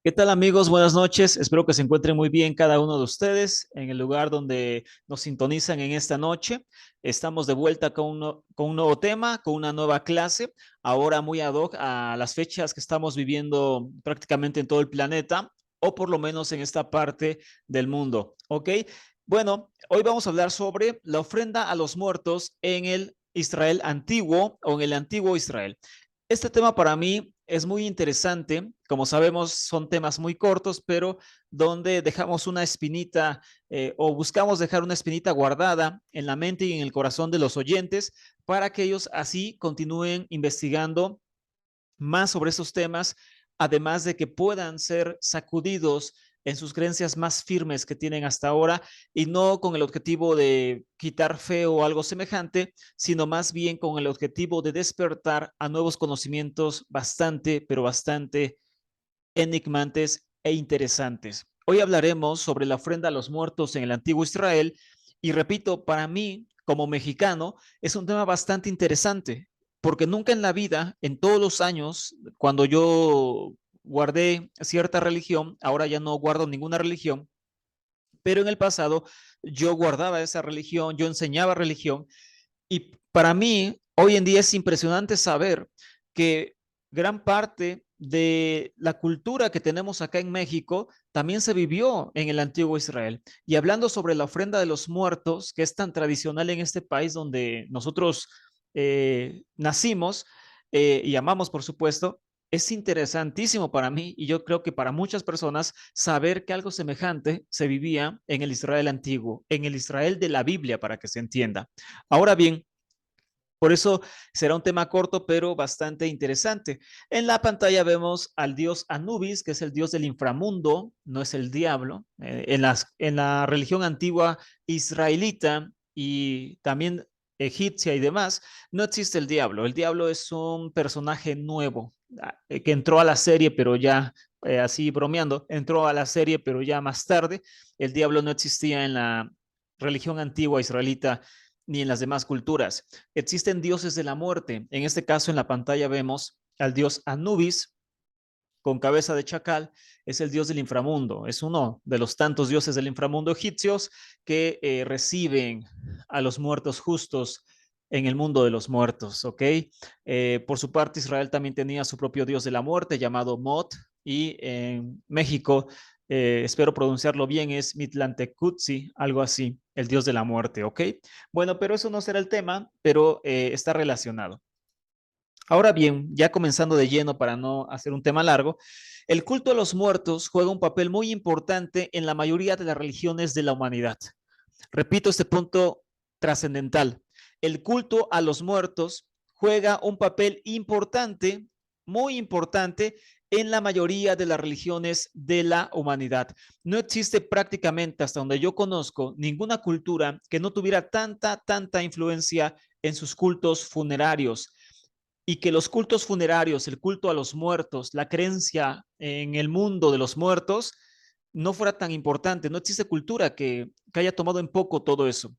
¿Qué tal amigos? Buenas noches. Espero que se encuentren muy bien cada uno de ustedes en el lugar donde nos sintonizan en esta noche. Estamos de vuelta con un nuevo tema, con una nueva clase, ahora muy ad hoc a las fechas que estamos viviendo prácticamente en todo el planeta, o por lo menos en esta parte del mundo. ¿Ok? Bueno, hoy vamos a hablar sobre la ofrenda a los muertos en el Israel antiguo o en el antiguo Israel. Este tema para mí es muy interesante. Como sabemos, son temas muy cortos, pero donde dejamos una espinita o buscamos dejar una espinita guardada en la mente y en el corazón de los oyentes para que ellos así continúen investigando más sobre esos temas, además de que puedan ser sacudidos en sus creencias más firmes que tienen hasta ahora y no con el objetivo de quitar fe o algo semejante, sino más bien con el objetivo de despertar a nuevos conocimientos bastante, pero bastante enigmantes e interesantes. Hoy hablaremos sobre la ofrenda a los muertos en el antiguo Israel y repito, para mí, como mexicano, es un tema bastante interesante, porque nunca en la vida, en todos los años, cuando yo guardé cierta religión, ahora ya no guardo ninguna religión, pero en el pasado yo guardaba esa religión, yo enseñaba religión y para mí, hoy en día es impresionante saber que gran parte de la cultura que tenemos acá en México también se vivió en el antiguo Israel. Y hablando sobre la ofrenda de los muertos, que es tan tradicional en este país donde nosotros nacimos y amamos, por supuesto, es interesantísimo para mí y yo creo que para muchas personas saber que algo semejante se vivía en el Israel antiguo, en el Israel de la Biblia, para que se entienda. Ahora bien, por eso será un tema corto, pero bastante interesante. En la pantalla vemos al dios Anubis, que es el dios del inframundo, no es el diablo. En la religión antigua israelita y también egipcia y demás, no existe el diablo. El diablo es un personaje nuevo que entró a la serie, pero ya así bromeando, entró a la serie, pero ya más tarde. El diablo no existía en la religión antigua israelita ni en las demás culturas. Existen dioses de la muerte. En este caso, en la pantalla vemos al dios Anubis con cabeza de chacal, es el dios del inframundo. Es uno de los tantos dioses del inframundo egipcios que reciben a los muertos justos en el mundo de los muertos, ¿ok? Por su parte, Israel también tenía su propio dios de la muerte llamado Mot, y en México, espero pronunciarlo bien, es Mitlantecutzi, algo así, el dios de la muerte, ¿ok? Bueno, pero eso no será el tema, pero está relacionado. Ahora bien, ya comenzando de lleno para no hacer un tema largo, el culto a los muertos juega un papel muy importante en la mayoría de las religiones de la humanidad. Repito este punto trascendental. El culto a los muertos juega un papel importante, muy importante, en la mayoría de las religiones de la humanidad. No existe prácticamente, hasta donde yo conozco, ninguna cultura que no tuviera tanta influencia en sus cultos funerarios y que los cultos funerarios, el culto a los muertos, la creencia en el mundo de los muertos, no fuera tan importante. No existe cultura que haya tomado en poco todo eso.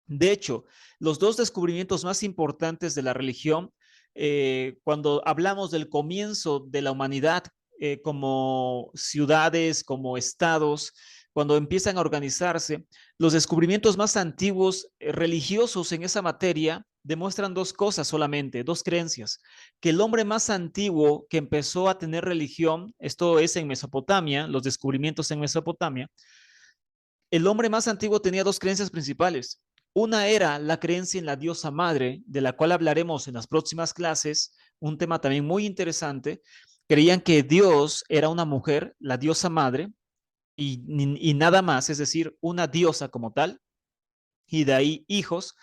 De hecho, los dos descubrimientos más importantes de la religión, cuando hablamos del comienzo de la humanidad como ciudades, como estados, cuando empiezan a organizarse, los descubrimientos más antiguos religiosos en esa materia demuestran dos cosas solamente, dos creencias. Que el hombre más antiguo que empezó a tener religión, esto es en Mesopotamia, los descubrimientos en Mesopotamia, el hombre más antiguo tenía dos creencias principales. Una era la creencia en la diosa madre, de la cual hablaremos en las próximas clases, un tema también muy interesante. Creían que Dios era una mujer, la diosa madre, y nada más, es decir, una diosa como tal, y de ahí hijos.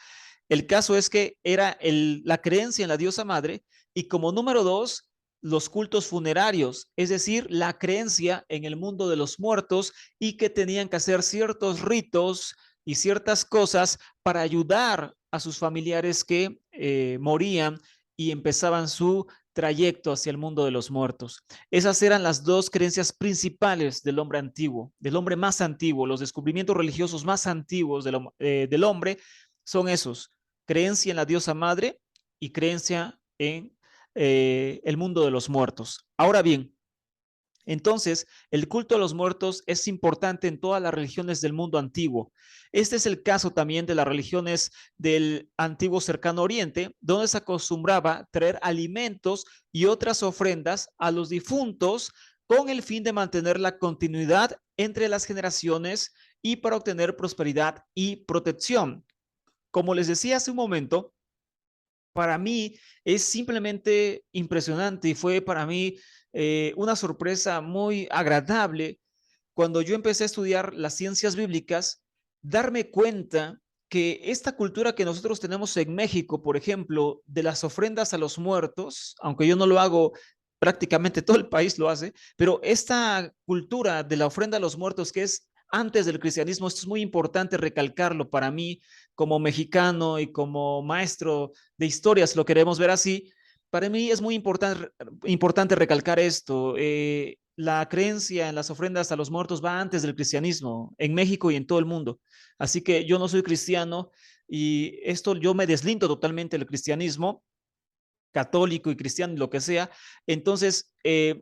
El caso es que era la creencia en la diosa madre y como número dos, los cultos funerarios, es decir, la creencia en el mundo de los muertos y que tenían que hacer ciertos ritos y ciertas cosas para ayudar a sus familiares que morían y empezaban su trayecto hacia el mundo de los muertos. Esas eran las dos creencias principales del hombre antiguo, del hombre más antiguo. Los descubrimientos religiosos más antiguos del hombre son esos: creencia en la diosa madre y creencia en el mundo de los muertos. Ahora bien, Entonces, el culto a los muertos es importante en todas las religiones del mundo antiguo. Este es el caso también de las religiones del antiguo cercano oriente, donde se acostumbraba traer alimentos y otras ofrendas a los difuntos con el fin de mantener la continuidad entre las generaciones y para obtener prosperidad y protección. Como les decía hace un momento, para mí es simplemente impresionante y fue para mí una sorpresa muy agradable cuando yo empecé a estudiar las ciencias bíblicas, darme cuenta que esta cultura que nosotros tenemos en México, por ejemplo, de las ofrendas a los muertos, aunque yo no lo hago, prácticamente todo el país lo hace, pero esta cultura de la ofrenda a los muertos que es antes del cristianismo, esto es muy importante recalcarlo para mí como mexicano y como maestro de historias, lo queremos ver así. Para mí es muy importante recalcar esto. La creencia en las ofrendas a los muertos va antes del cristianismo, en México y en todo el mundo. Así que yo no soy cristiano y esto yo me deslindo totalmente del cristianismo, católico y cristiano, lo que sea. Entonces,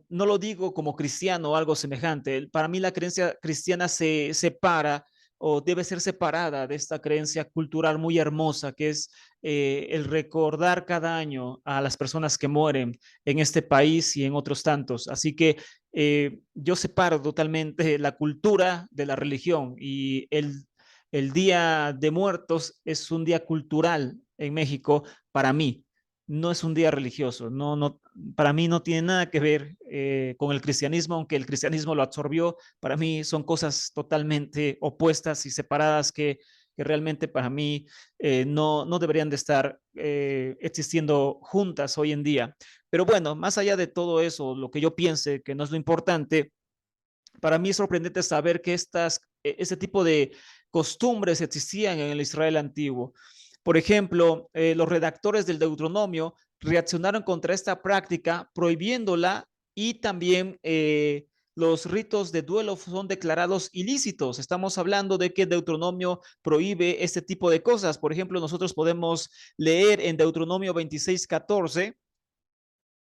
no lo digo como cristiano o algo semejante. Para mí la creencia cristiana se separa o debe ser separada de esta creencia cultural muy hermosa que es el recordar cada año a las personas que mueren en este país y en otros tantos. Así que yo separo totalmente la cultura de la religión y el Día de Muertos es un día cultural en México para mí, no es un día religioso, para mí no tiene nada que ver con el cristianismo, aunque el cristianismo lo absorbió, para mí son cosas totalmente opuestas y separadas que realmente para mí no deberían de estar existiendo juntas hoy en día. Pero bueno, más allá de todo eso, lo que yo piense que no es lo importante, para mí es sorprendente saber que este tipo de costumbres existían en el Israel antiguo. Por ejemplo, los redactores del Deuteronomio reaccionaron contra esta práctica prohibiéndola y también los ritos de duelo son declarados ilícitos. Estamos hablando de que Deuteronomio prohíbe este tipo de cosas. Por ejemplo, nosotros podemos leer en Deuteronomio 26:14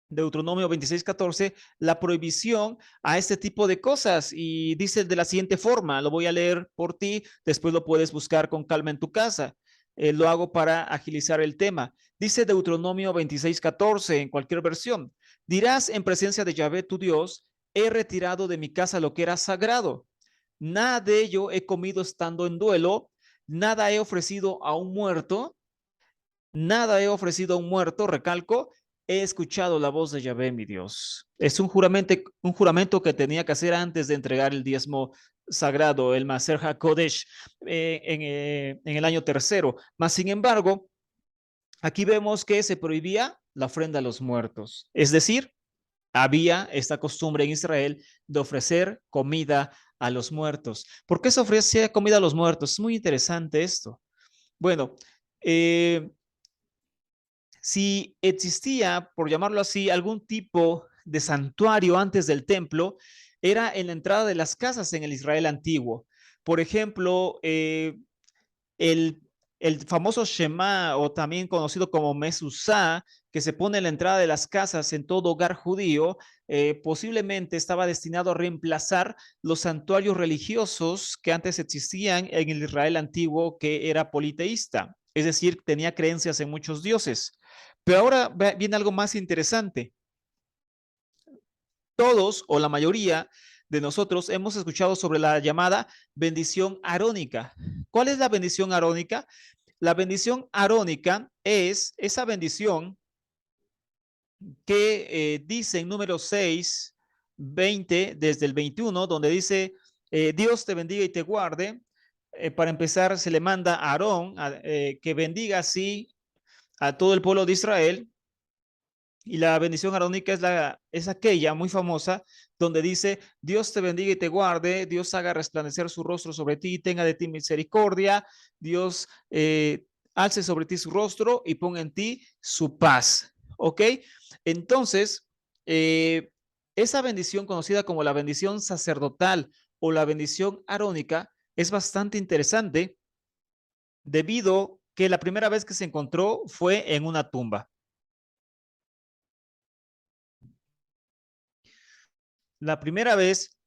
Deuteronomio 26:14, la prohibición a este tipo de cosas y dice de la siguiente forma, lo voy a leer por ti, después lo puedes buscar con calma en tu casa. Lo hago para agilizar el tema. Dice Deuteronomio 26:14 en cualquier versión, dirás en presencia de Yahvé tu Dios, he retirado de mi casa lo que era sagrado. Nada de ello he comido estando en duelo, nada he ofrecido a un muerto, nada he ofrecido a un muerto, recalco, he escuchado la voz de Yahvé, mi Dios. Es un juramento que tenía que hacer antes de entregar el diezmo sagrado, el Maser HaKodesh, en el año tercero. Mas, sin embargo, aquí vemos que se prohibía la ofrenda a los muertos. Es decir, había esta costumbre en Israel de ofrecer comida a los muertos. ¿Por qué se ofrecía comida a los muertos? Es muy interesante esto. Bueno, eh, si existía, por llamarlo así, algún tipo de santuario antes del templo, era en la entrada de las casas en el Israel antiguo. Por ejemplo, el, el famoso Shema, o también conocido como Mezuzá, que se pone en la entrada de las casas en todo hogar judío, posiblemente estaba destinado a reemplazar los santuarios religiosos que antes existían en el Israel antiguo, que era politeísta, es decir, tenía creencias en muchos dioses. Pero ahora viene algo más interesante. Todos o la mayoría de nosotros hemos escuchado sobre la llamada bendición arónica. ¿Cuál es la bendición arónica? La bendición arónica es esa bendición que dice en número 6, 20, desde el 21, donde dice, Dios te bendiga y te guarde. Para empezar, se le manda a Aarón que bendiga así a todo el pueblo de Israel. Y la bendición arónica es aquella muy famosa donde dice, Dios te bendiga y te guarde, Dios haga resplandecer su rostro sobre ti y tenga de ti misericordia, Dios alce sobre ti su rostro y ponga en ti su paz. ¿Ok? Entonces, eh, esa bendición conocida como la bendición sacerdotal o la bendición arónica es bastante interesante debido que la primera vez que se encontró fue en una tumba. La primera vez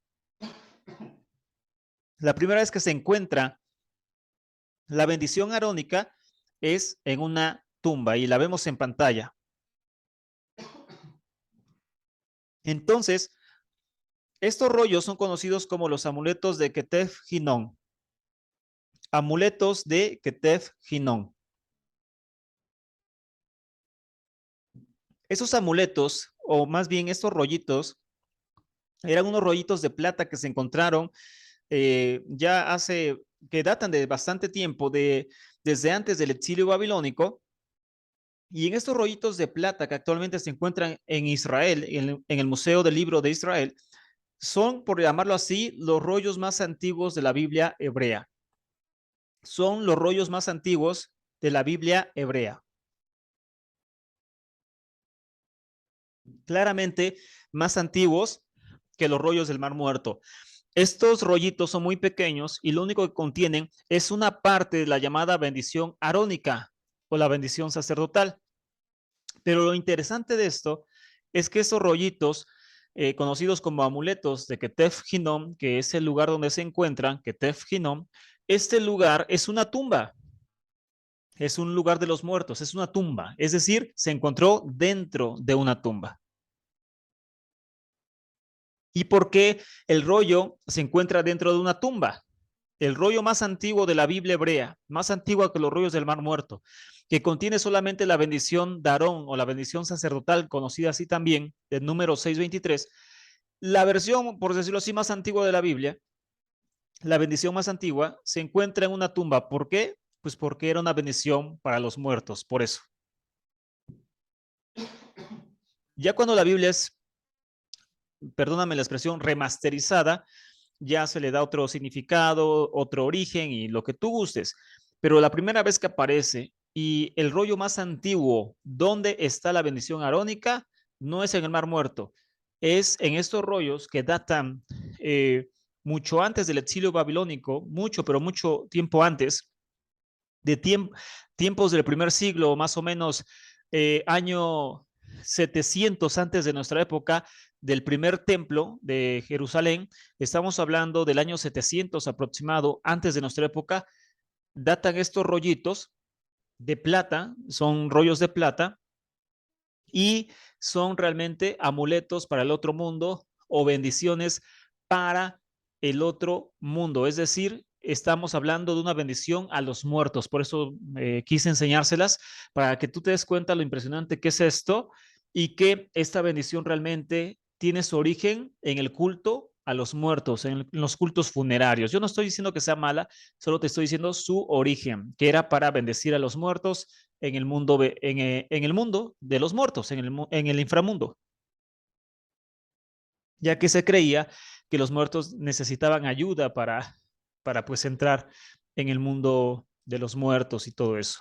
que se encuentra la bendición arónica es en una tumba y la vemos en pantalla. Entonces, estos rollos son conocidos como los amuletos de Ketef Hinnom. Amuletos de Ketef Hinnom. Esos amuletos, o más bien estos rollitos, eran unos rollitos de plata que se encontraron ya que datan de bastante tiempo, desde antes del exilio babilónico. Y en estos rollitos de plata que actualmente se encuentran en Israel, en el Museo del Libro de Israel, son, por llamarlo así, los rollos más antiguos de la Biblia hebrea. Son los rollos más antiguos de la Biblia hebrea. Claramente más antiguos que los rollos del Mar Muerto. Estos rollitos son muy pequeños y lo único que contienen es una parte de la llamada bendición arónica o la bendición sacerdotal. Pero lo interesante de esto es que estos rollitos, conocidos como amuletos de Ketef Hinnom, que es el lugar donde se encuentran, Ketef Hinnom, este lugar es una tumba, es un lugar de los muertos, es una tumba, es decir, se encontró dentro de una tumba. ¿Y por qué el rollo se encuentra dentro de una tumba? El rollo más antiguo de la Biblia hebrea, más antiguo que los rollos del Mar Muerto, que contiene solamente la bendición de Aarón o la bendición sacerdotal, conocida así también, del número 623, la versión, por decirlo así, más antigua de la Biblia, la bendición más antigua, se encuentra en una tumba. ¿Por qué? Pues porque era una bendición para los muertos, por eso. Ya cuando la Biblia es, perdóname la expresión, remasterizada, ya se le da otro significado, otro origen y lo que tú gustes. Pero la primera vez que aparece y el rollo más antiguo, donde está la bendición arónica, no es en el Mar Muerto, es en estos rollos que datan mucho antes del exilio babilónico, mucho, pero mucho tiempo antes, de tiempos del primer siglo, más o menos año 700 antes de nuestra época, del primer templo de Jerusalén. Estamos hablando del año 700 aproximado antes de nuestra época. Datan estos rollitos de plata, son rollos de plata y son realmente amuletos para el otro mundo o bendiciones para el otro mundo. Es decir, estamos hablando de una bendición a los muertos. Por eso quise enseñárselas para que tú te des cuenta lo impresionante que es esto y que esta bendición realmente tiene su origen en el culto a los muertos, en los cultos funerarios. Yo no estoy diciendo que sea mala, solo te estoy diciendo su origen, que era para bendecir a los muertos en el mundo, en el mundo de los muertos, en el inframundo, ya que se creía que los muertos necesitaban ayuda para pues entrar en el mundo de los muertos y todo eso.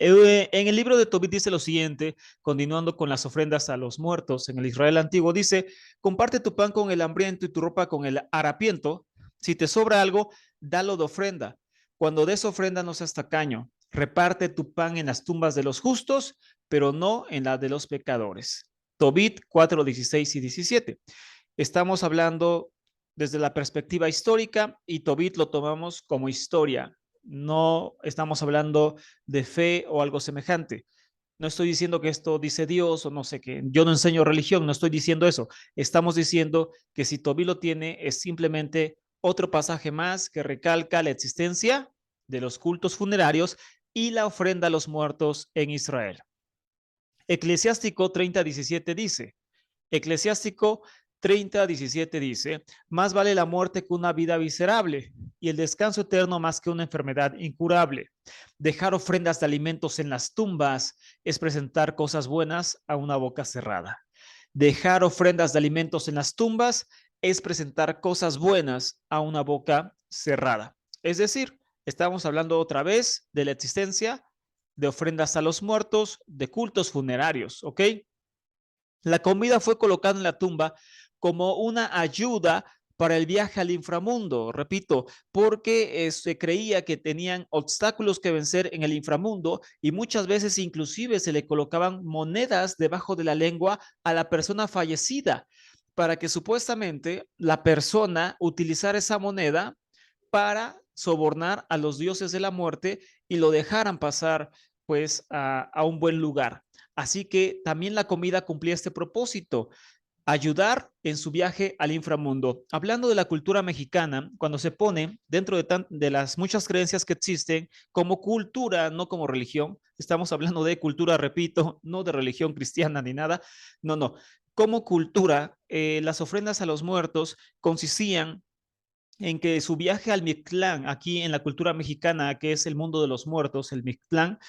En el libro de Tobit dice lo siguiente, continuando con las ofrendas a los muertos en el Israel antiguo, dice, comparte tu pan con el hambriento y tu ropa con el harapiento. Si te sobra algo, dalo de ofrenda. Cuando des ofrenda, no seas tacaño. Reparte tu pan en las tumbas de los justos, pero no en la de los pecadores. Tobit 4, 16 y 17. Estamos hablando desde la perspectiva histórica y Tobit lo tomamos como historia. No estamos hablando de fe o algo semejante. No estoy diciendo que esto dice Dios o no sé qué. Yo no enseño religión, no estoy diciendo eso. Estamos diciendo que si Tobit lo tiene es simplemente otro pasaje más que recalca la existencia de los cultos funerarios y la ofrenda a los muertos en Israel. Eclesiástico 30:17 dice, Eclesiástico 30:17 dice, más vale la muerte que una vida miserable y el descanso eterno más que una enfermedad incurable. Dejar ofrendas de alimentos en las tumbas es presentar cosas buenas a una boca cerrada. Dejar ofrendas de alimentos en las tumbas es presentar cosas buenas a una boca cerrada. Es decir, estamos hablando otra vez de la existencia de ofrendas a los muertos, de cultos funerarios, ¿ok? La comida fue colocada en la tumba como una ayuda para el viaje al inframundo, repito, porque se creía que tenían obstáculos que vencer en el inframundo y muchas veces inclusive se le colocaban monedas debajo de la lengua a la persona fallecida para que supuestamente la persona utilizara esa moneda para sobornar a los dioses de la muerte y lo dejaran pasar pues a un buen lugar. Así que también la comida cumplía este propósito, ayudar en su viaje al inframundo. Hablando de la cultura mexicana, cuando se pone dentro de las muchas creencias que existen como cultura, no como religión, estamos hablando de cultura, repito, no de religión cristiana ni nada, no, no. Como cultura, las ofrendas a los muertos consistían en que su viaje al Mictlán, aquí en la cultura mexicana, que es el mundo de los muertos, el Mictlán,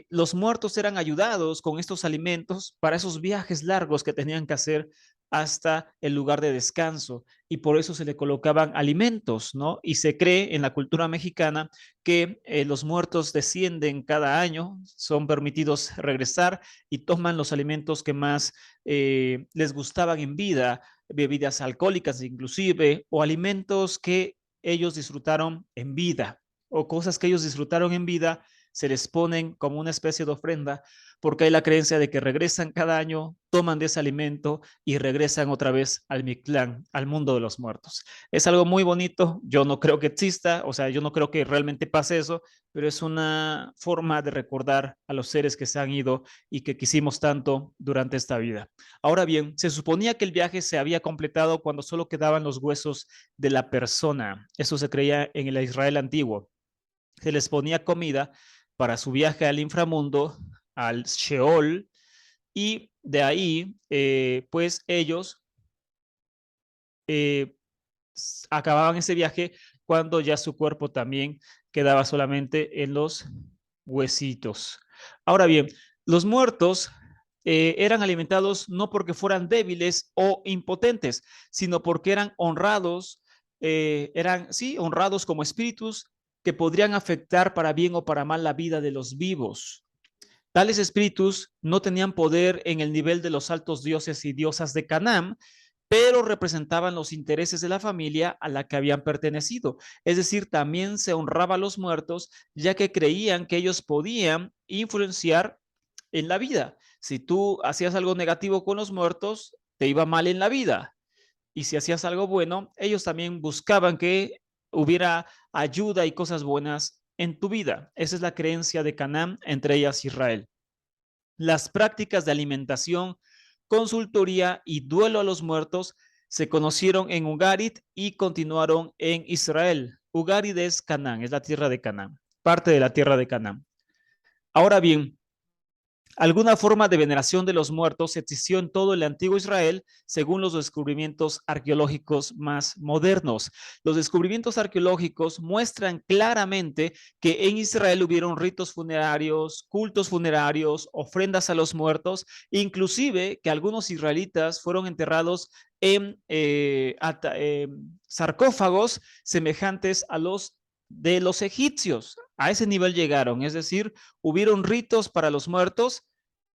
los muertos eran ayudados con estos alimentos para esos viajes largos que tenían que hacer hasta el lugar de descanso y por eso se le colocaban alimentos, ¿no? Y se cree en la cultura mexicana que los muertos descienden cada año, son permitidos regresar y toman los alimentos que más les gustaban en vida, bebidas alcohólicas inclusive, o alimentos que ellos disfrutaron en vida, o cosas que ellos disfrutaron en vida, se les ponen como una especie de ofrenda, porque hay la creencia de que regresan cada año, toman de ese alimento y regresan otra vez al Mictlán, al mundo de los muertos. Es algo muy bonito, yo no creo que exista, o sea, yo no creo que realmente pase eso, pero es una forma de recordar a los seres que se han ido y que quisimos tanto durante esta vida. Ahora bien, se suponía que el viaje se había completado cuando solo quedaban los huesos de la persona. Eso se creía en el Israel antiguo. Se les ponía comida para su viaje al inframundo, al Sheol, y de ahí, pues ellos eh, acababan ese viaje cuando ya su cuerpo también quedaba solamente en los huesitos. Ahora bien, los muertos eran alimentados no porque fueran débiles o impotentes, sino porque eran honrados, eran, sí, honrados como espíritus que podrían afectar para bien o para mal la vida de los vivos. Tales espíritus no tenían poder en el nivel de los altos dioses y diosas de Canaán, pero representaban los intereses de la familia a la que habían pertenecido. Es decir, también se honraba a los muertos, ya que creían que ellos podían influenciar en la vida. Si tú hacías algo negativo con los muertos, te iba mal en la vida. Y si hacías algo bueno, ellos también buscaban que hubiera ayuda y cosas buenas en tu vida. Esa es la creencia de Canaán, entre ellas Israel. Las prácticas de alimentación, consultoría y duelo a los muertos se conocieron en Ugarit y continuaron en Israel. Ugarit es Canaán, es la tierra de Canaán, parte de la tierra de Canaán. Ahora bien, alguna forma de veneración de los muertos existió en todo el antiguo Israel, según los descubrimientos arqueológicos más modernos. Los descubrimientos arqueológicos muestran claramente que en Israel hubieron ritos funerarios, cultos funerarios, ofrendas a los muertos, inclusive que algunos israelitas fueron enterrados en sarcófagos semejantes a los de los egipcios. A ese nivel llegaron, es decir, hubieron ritos para los muertos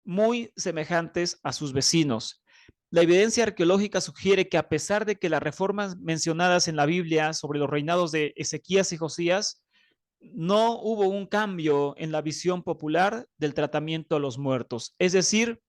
muy semejantes a sus vecinos. La evidencia arqueológica sugiere que a pesar de que las reformas mencionadas en la Biblia sobre los reinados de Ezequías y Josías, no hubo un cambio en la visión popular del tratamiento a los muertos. Es decir,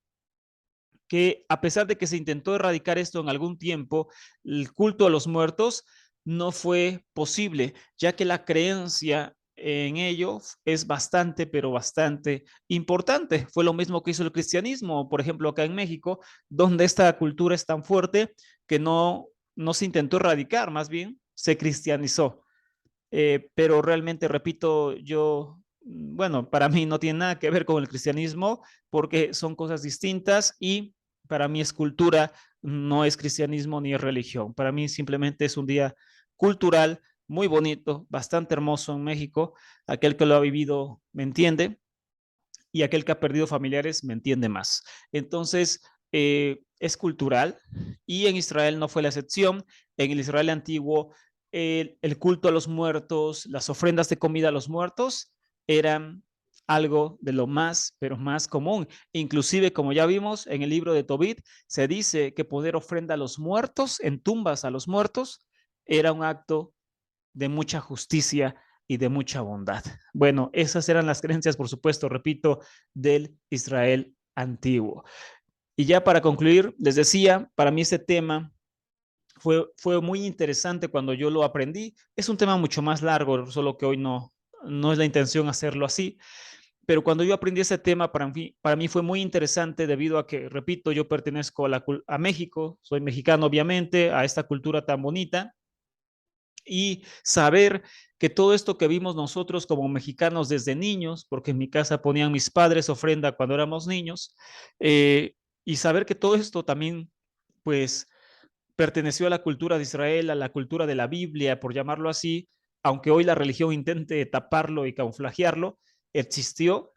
que a pesar de que se intentó erradicar esto en algún tiempo, el culto a los muertos no fue posible, ya que la creencia en ello es bastante, pero bastante importante. Fue lo mismo que hizo el cristianismo, por ejemplo, acá en México, donde esta cultura es tan fuerte que no se intentó erradicar, más bien se cristianizó. Pero realmente, repito, yo, bueno, para mí no tiene nada que ver con el cristianismo porque son cosas distintas y para mí es cultura, no es cristianismo ni es religión. Para mí simplemente es un día cultural muy bonito, bastante hermoso en México. Aquel que lo ha vivido me entiende y aquel que ha perdido familiares me entiende más. Entonces, es cultural y en Israel no fue la excepción. En el Israel antiguo, el culto a los muertos, las ofrendas de comida a los muertos eran algo de lo más, pero más común. Inclusive, como ya vimos en el libro de Tobit, se dice que poner ofrenda a los muertos, en tumbas a los muertos, era un acto de mucha justicia y de mucha bondad. Bueno, esas eran las creencias, por supuesto, repito, del Israel antiguo. Y ya para concluir, les decía, para mí este tema fue muy interesante cuando yo lo aprendí. Es un tema mucho más largo, solo que hoy no es la intención hacerlo así. Pero cuando yo aprendí ese tema, para mí fue muy interesante debido a que, repito, yo pertenezco a México, soy mexicano obviamente, a esta cultura tan bonita, y saber que todo esto que vimos nosotros como mexicanos desde niños, porque en mi casa ponían mis padres ofrenda cuando éramos niños, y saber que todo esto también, pues, perteneció a la cultura de Israel, a la cultura de la Biblia, por llamarlo así, aunque hoy la religión intente taparlo y camuflajearlo, existió.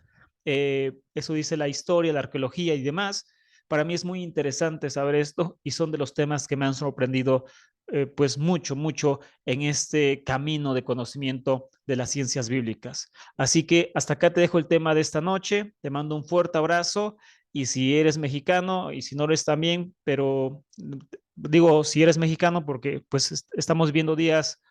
Eso dice la historia, la arqueología y demás. Para mí es muy interesante saber esto y son de los temas que me han sorprendido pues mucho, mucho en este camino de conocimiento de las ciencias bíblicas. Así que hasta acá te dejo el tema de esta noche. Te mando un fuerte abrazo y si eres mexicano y si no eres también, pero digo si eres mexicano porque pues estamos viendo días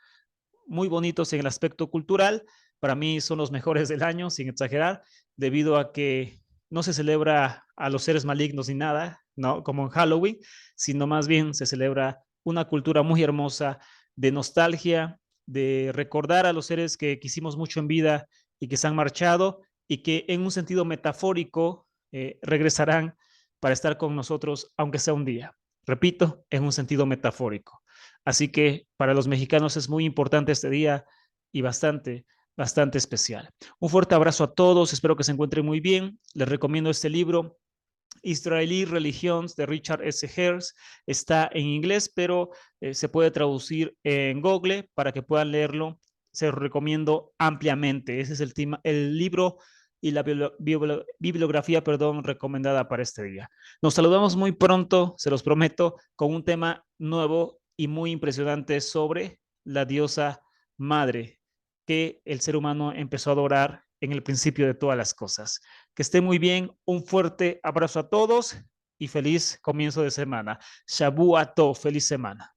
muy bonitos en el aspecto cultural. Para mí son los mejores del año, sin exagerar, debido a que no se celebra a los seres malignos ni nada, ¿no? Como en Halloween, sino más bien se celebra una cultura muy hermosa de nostalgia, de recordar a los seres que quisimos mucho en vida y que se han marchado y que en un sentido metafórico regresarán para estar con nosotros, aunque sea un día. Repito, en un sentido metafórico. Así que para los mexicanos es muy importante este día y bastante, bastante especial. Un fuerte abrazo a todos, espero que se encuentren muy bien. Les recomiendo este libro, Israelí Religions de Richard S. Hers. Está en inglés, pero se puede traducir en Google para que puedan leerlo. Se lo recomiendo ampliamente. Ese es el libro y la bibliografía, perdón, recomendada para este día. Nos saludamos muy pronto, se los prometo, con un tema nuevo y muy impresionante sobre la diosa madre que el ser humano empezó a adorar en el principio de todas las cosas. Que esté muy bien, un fuerte abrazo a todos y feliz comienzo de semana. Shabu Ato, feliz semana.